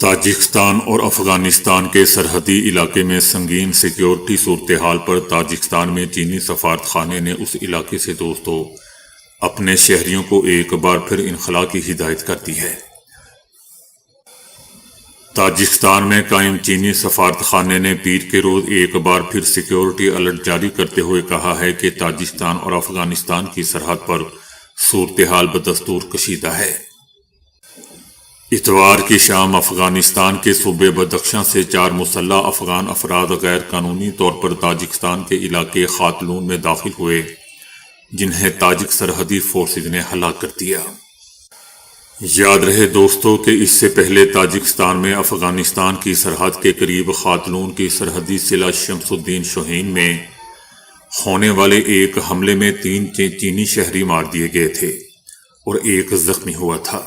Tajikistan और अफगानिस्तान के सरहदी इलाके में संगीन सिक्योरिटी सूरत हाल पर ताजिकिस्तान में चीनी सफारतखाने ने उस इलाके से दोस्तों अपने शहरियों को एक बार फिर इनखला की हिदायत कर दी है। ताजिकिस्तान में कायम चीनी सफारतखाने ने पीर के रोज एक बार फिर सिक्योरिटी अलर्ट जारी करते हुए कहा है कि ताजिकिस्तान और अफगानिस्तान की सरहद पर सूरत हाल बदस्तूर कशीदा है। इतवार की शाम अफगानिस्तान के सूबे बदख्शां से 4 मुसल्लह अफगान अफराद गैर कानूनी तौर पर ताजिकिस्तान के इलाके खातलून में दाखिल हुए, जिन्हें ताजिक सरहदी फोर्सेज ने हलाक कर दिया। याद रहे दोस्तों कि इससे पहले ताजिकिस्तान में अफगानिस्तान की सरहद के करीब खातलून की सरहदी जिला शमसुद्दीन शोहीन में होने वाले एक हमले में 3 चीनी शहरी मार दिए गए थे और एक जख्मी हुआ था।